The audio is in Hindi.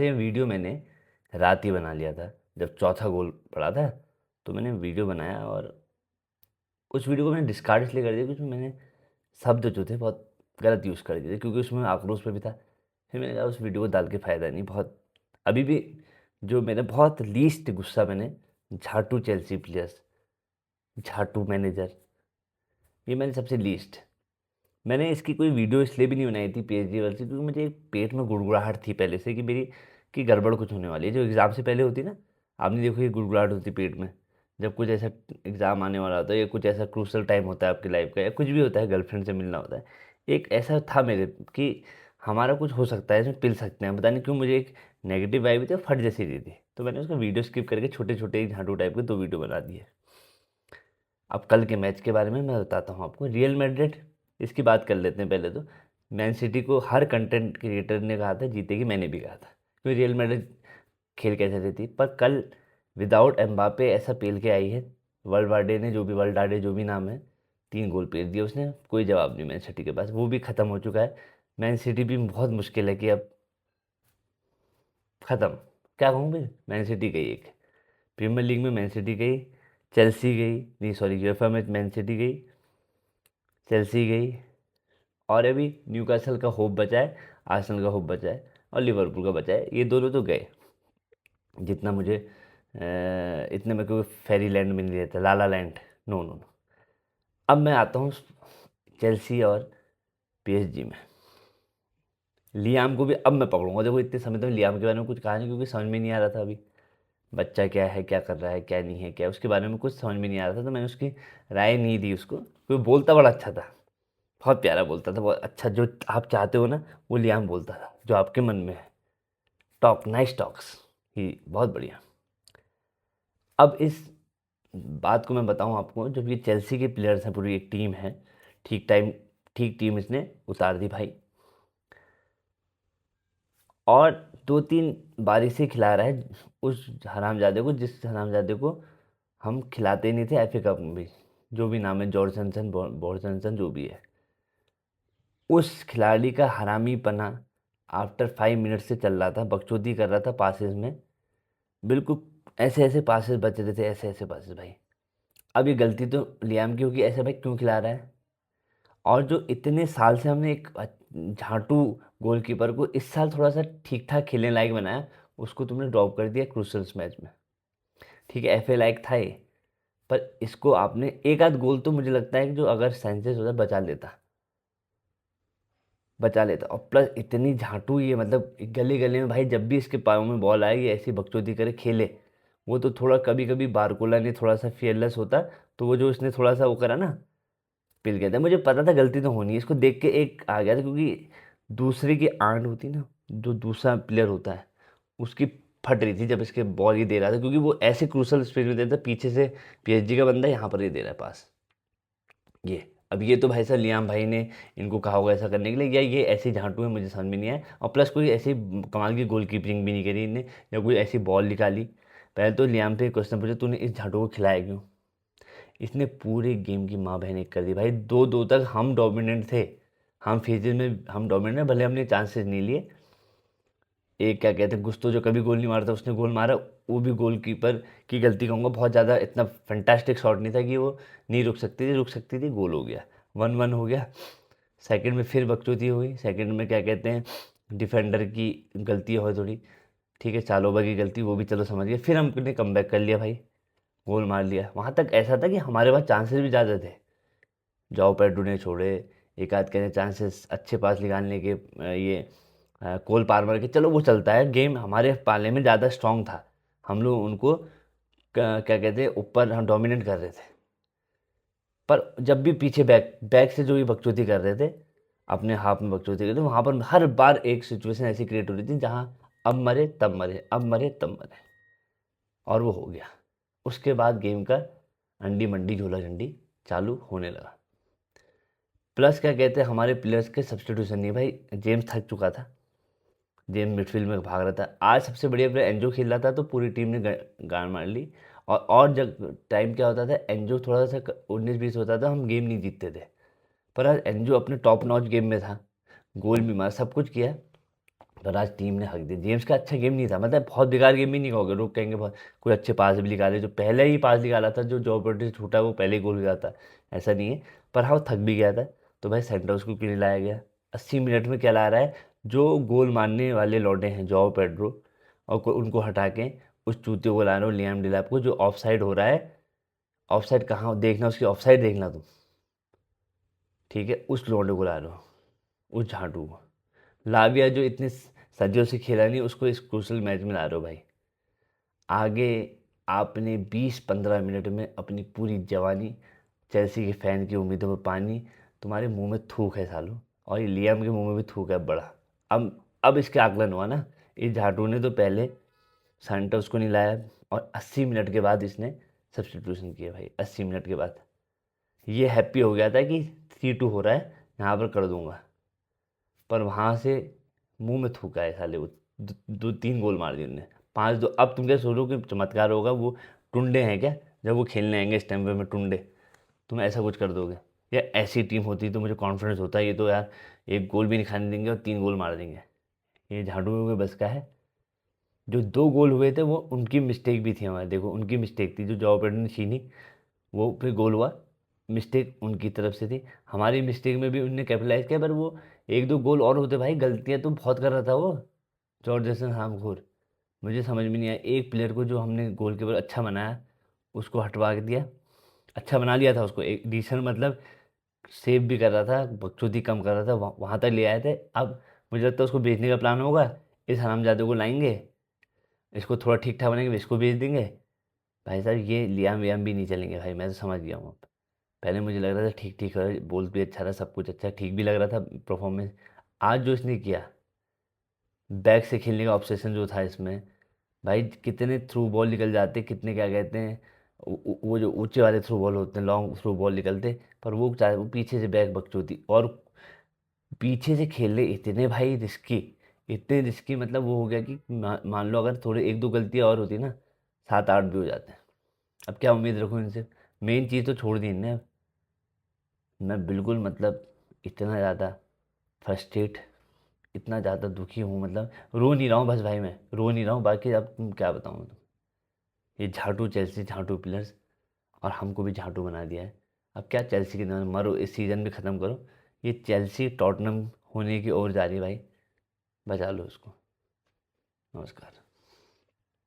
ये वीडियो मैंने रात ही बना लिया था। जब चौथा गोल पड़ा था तो मैंने वीडियो बनाया और उस वीडियो को मैंने डिस्कार्ड इसलिए कर दिया क्योंकि उसमें मैंने शब्द जो थे बहुत गलत यूज़ कर दिए थे, क्योंकि उसमें आक्रोश पे भी था। फिर मैंने कहा उस वीडियो को डाल के फ़ायदा नहीं। बहुत अभी भी जो मैंने बहुत लीस्ट गुस्सा मैंने झाटू चेल्सी प्लेयर्स, झाटू मैनेजर, ये मैंने सबसे लीस्ट। मैंने इसकी कोई वीडियो इसलिए भी नहीं बनाई थी पीएचडी वाली से, क्योंकि मुझे एक पेट में गुड़गुड़ाहट थी पहले से कि मेरी कि गड़बड़ कुछ होने वाली है। जो एग्ज़ाम से पहले होती है ना, आपने देखो ये गुड़गुड़ाहट होती है पेट में जब कुछ ऐसा एग्ज़ाम आने वाला होता है या कुछ ऐसा क्रूशल टाइम होता है आपकी लाइफ का, या कुछ भी होता है, गर्लफ्रेंड से मिलना होता है। एक ऐसा था मेरे कि हमारा कुछ हो सकता है, इसमें पिल सकते हैं, पता नहीं क्यों मुझे एक नेगेटिव वाइब थी, फट जैसी रही थी। तो मैंने उसका वीडियो स्किप करके छोटे छोटे झाटू टाइप के 2 वीडियो बना दिए। अब कल के मैच के बारे में मैं बताता हूँ आपको। रियल मैड्रिड, इसकी बात कर लेते हैं पहले तो। मैन सिटी को हर कंटेंट क्रिएटर ने कहा था जीतेगी, मैंने भी कहा था, क्योंकि रियल मैड्रिड खेल कैसे रही थी। पर कल विदाउट एम्बापे ऐसा पेल के आई है। वर्ल्ड ने जो भी नाम है, 3 गोल पेल दिए उसने, कोई जवाब नहीं मैन सिटी के पास। वो भी ख़त्म हो चुका है। मैन सिटी भी बहुत मुश्किल है कि अब ख़त्म, क्या कहूँ मैं। मैन सिटी गई एक, प्रीमियर लीग में मैन सिटी गई, चेल्सी गई, नहीं सॉरी यूएफए में मैन सिटी गई, चेल्सी गई, और अभी न्यूकासल का होप बचा है, आर्सेनल का होप बचा है, और लिवरपूल का बचा है। ये दोनों तो गए। जितना मुझे इतने में कोई फेरी लैंड में नहीं रहता, लाला लैंड, नो नो नो। अब मैं आता हूँ चेल्सी और पीएसजी में। लियाम को भी अब मैं पकड़ूंगा। देखो इतने समय तक लियाम के बारे में कुछ कहा नहीं, क्योंकि समझ में नहीं आ रहा था अभी बच्चा क्या है, क्या कर रहा है, क्या नहीं है, क्या उसके बारे में कुछ समझ में नहीं आ रहा था। तो मैंने उसकी राय नहीं दी उसको, क्योंकि बोलता बड़ा अच्छा था, बहुत प्यारा बोलता था, बहुत अच्छा। जो आप चाहते हो ना वो लियाम बोलता था, जो आपके मन में है। टॉक नाइस टॉक्स ही, बहुत बढ़िया। अब इस बात को मैं बताऊं आपको, जब ये चेल्सी के प्लेयर्स हैं, पूरी एक टीम है, ठीक टीम इसने उतार दी भाई। और 2-3 बारिशें खिला रहा है उस हरामजादे को, जिस हरामजादे को हम खिलाते नहीं थे एफए कप में भी। जो भी नाम है, जॉर्जनसन, बॉर्जनसन, जो भी है, उस खिलाड़ी का हरामीपना आफ्टर 5 मिनट से चल रहा था। बकचोदी कर रहा था पासेस में, बिल्कुल ऐसे ऐसे पासेस बच रहे थे, ऐसे ऐसे पासेस भाई। अब ये गलती तो लियाम की होगी, ऐसे भाई क्यों खिला रहा है। और जो इतने साल से हमने एक झाटू गोलकीपर को इस साल थोड़ा सा ठीक ठाक खेलने लायक बनाया, उसको तुमने ड्रॉप कर दिया क्रूशल्स मैच में। ठीक है, एफए लायक था ये, पर इसको आपने एक आध गोल तो मुझे लगता है कि जो अगर सेंसेस होता बचा लेता। और प्लस इतनी झाटू ये, मतलब गले गले में भाई, जब भी इसके पाँव में बॉल आए ये ऐसी बकचोदी करे खेले। वो तो थोड़ा कभी कभी बारकोला ने थोड़ा सा फियरलेस होता, तो वो जो इसने थोड़ा सा वो करा ना, पिल गया था। मुझे पता था गलती तो होनी है, इसको देख के एक आ गया था, क्योंकि दूसरे की आंट होती ना, जो दूसरा प्लेयर होता है उसकी फट रही थी जब इसके बॉल ये दे रहा था, क्योंकि वो ऐसे क्रूशल स्पीड में दे रहा था, पीछे से पीएसजी का बंदा यहाँ पर ये दे रहा है पास। ये अब ये तो भाई साहब लियाम भाई ने इनको कहा होगा ऐसा करने के लिए, या ये ऐसे झांटू है, मुझे समझ में नहीं आया। और प्लस कोई ऐसी कमाल की गोल कीपिंग भी नहीं करी इनने, या कोई ऐसी बॉल निकाली। पहले तो लियाम पे क्वेश्चन पूछा, तूने इस झांटू को खिलाया क्यों। इसने पूरे गेम की माँ बहन एक कर दी भाई। 2-2 तक हम डोमिनेंट थे, हम फेजेस में हम डोमिनेंट, भले हमने चांसेस नहीं लिए। एक क्या कहते हैं, गुस्तो जो कभी गोल नहीं मारता उसने गोल मारा, वो भी गोलकीपर की गलती कहूँगा। बहुत ज़्यादा इतना फैंटास्टिक शॉट नहीं था कि वो नहीं रुक सकती थी, गोल हो गया, 1-1 हो गया। सेकंड में फिर बकचोदी हुई। सेकंड में क्या कहते हैं, डिफेंडर की गलती हो थोड़ी, ठीक है, चालोबा की गलती, वो भी चलो समझ गए। फिर हमने कमबैक कर लिया भाई, गोल मार लिया। वहाँ तक ऐसा था कि हमारे पास चांसेस भी ज़्यादा थे। जॉव पैडू ने छोड़े, एक आध कहते चांसेस अच्छे पास निकालने के, ये कोल पार्मर के, चलो वो चलता है। गेम हमारे पाले में ज़्यादा स्ट्रांग था, हम लोग उनको क्या कहते हैं ऊपर हम डोमिनेट कर रहे थे। पर जब भी पीछे बैक बैक से जो ये बकचोदी कर रहे थे, अपने हाफ में बकचोदी कर रहे थे, वहाँ पर हर बार एक सिचुएशन ऐसी क्रिएट हो रही थी जहाँ अब मरे तब मरे, अब मरे तब मरे, और वो हो गया। उसके बाद गेम का अंडी मंडी झोला झंडी चालू होने लगा। प्लस क्या कहते हैं, हमारे प्लेयर्स के सब्स्टिट्यूशन नहीं भाई। जेम्स थक चुका था, जेम्स मिडफील्ड में भाग रहा था। आज सबसे बढ़िया प्लेयर एंजो खेल रहा था, तो पूरी टीम ने गान मार ली। और जब टाइम क्या होता था, एंजो थोड़ा सा 19-20 होता था, हम गेम नहीं जीतते थे। पर आज एंजो अपने टॉप नॉच गेम में था, गोल भी मारा, सब कुछ किया। पर आज टीम ने हक दिया। जेम्स का अच्छा गेम नहीं था, मतलब बहुत बेकार गेम भी नहीं कहोगे, लोग कहेंगे बहुत कोई अच्छे पास भी निकाले, जो पहले ही पास निकाला था जो जॉब से छूटा वो पहले ही गोल हो जाता, ऐसा नहीं है। पर हाँ वो थक भी गया था, तो भाई सेंटोस को क्यों नहीं लाया गया? 80 मिनट में क्या ला रहा है? जो गोल मारने वाले लौटे हैं जॉ पेड्रो, और उनको हटा के उस चूतियों को ला रहे हो लियाम डिलैप को, जो ऑफ साइड हो रहा है। ऑफ साइड कहाँ देखना, उसकी ऑफ साइड देखना तुम, ठीक है? उस लौंडे को ला रहे हो, उस झाटू को। लाविया जो इतने सदियों से खेला नहीं, उसको इस क्रूशल मैच में ला रहे हो भाई। आगे आपने 20-15 मिनट में अपनी पूरी जवानी, चेल्सी के फैन की उम्मीदों में पानी, तुम्हारे मुंह में थूक है सालों, और ये लियाम के मुंह में भी थूक है बड़ा। अब इसके आकलन हुआ ना, इस झाटू ने तो पहले सैंटोस को नहीं लाया, और 80 मिनट के बाद इसने सब्स्टिट्यूशन किया भाई, 80 मिनट के बाद। ये हैप्पी हो गया था कि 3-2 हो रहा है, यहाँ पर कर दूंगा। पर वहाँ से मुंह में थूका है साले वो, दो तीन गोल मार दिए उन्होंने, 5-2। अब तुम क्या सोचो कि चमत्कार होगा? वो टुंडे हैं क्या? जब वो खेलने आएंगे स्टैम्पे में टुंडे, तुम ऐसा कुछ कर दोगे? या ऐसी टीम होती तो मुझे कॉन्फिडेंस होता, ये तो यार एक गोल भी नहीं खाने देंगे और 3 गोल मार देंगे। ये झाड़ू के बस का है? जो 2 गोल हुए थे वो उनकी मिस्टेक भी थी, हमारे देखो उनकी मिस्टेक थी, जो जॉ पेडर ने छीनी वो फिर गोल हुआ, मिस्टेक उनकी तरफ से थी। हमारी मिस्टेक में भी उनने कैपिटलाइज किया, पर वो 1-2 गोल और होते भाई, गलतियां तो बहुत कर रहा था वो जॉर्ज जेसन हामखोर। मुझे समझ में नहीं आया, एक प्लेयर को जो हमने गोलकीपर अच्छा बनाया उसको हटवा के दिया। अच्छा बना लिया था उसको, एक डिसेंट, मतलब सेव भी कर रहा था, बकचोदी कम कर रहा था, वहाँ तक ले आए थे। अब मुझे लगता है उसको बेचने का प्लान होगा, इस हरामजादे को लाएंगे, इसको थोड़ा ठीक ठाक बनाएंगे, इसको बेच देंगे। भाई साहब ये लियाम वियाम भी नहीं चलेंगे भाई, मैं तो समझ गया हूँ अब। पहले मुझे लग रहा था ठीक ठीक है, बोल भी अच्छा था, सब कुछ अच्छा ठीक भी लग रहा था परफॉर्मेंस। आज जो इसने किया, बैक से खेलने का ऑब्सेशन जो था इसमें, भाई कितने थ्रू बॉल निकल जाते, कितने क्या कहते हैं, वो जो ऊंचे वाले थ्रू बॉल होते हैं, लॉन्ग थ्रू बॉल निकलते, पर वो पीछे से बैक बकचोदी, और पीछे से खेलने इतने भाई रिस्की, इतने रिस्की, मतलब वो हो गया कि मान लो अगर थोड़े 1-2 गलतियाँ और होती ना, 7-8 भी हो जाते हैं। अब क्या उम्मीद रखूँ इनसे? मेन चीज़ तो छोड़ दी इनने। मैं बिल्कुल मतलब इतना ज़्यादा फ्रस्ट्रेट, इतना ज़्यादा दुखी हूँ, मतलब रो नहीं रहा हूँ बस भाई, मैं रो नहीं रहा हूँ, बाकी अब तुम क्या बताऊँ तुम। ये झाटू चेल्सी, झाटू प्लेयर्स, और हमको भी झाटू बना दिया है। अब क्या चेल्सी के नाम मरो, इस सीज़न भी ख़त्म करो। ये चेल्सी टॉटनम होने की ओर जा रही है भाई, बचा लो उसको। नमस्कार।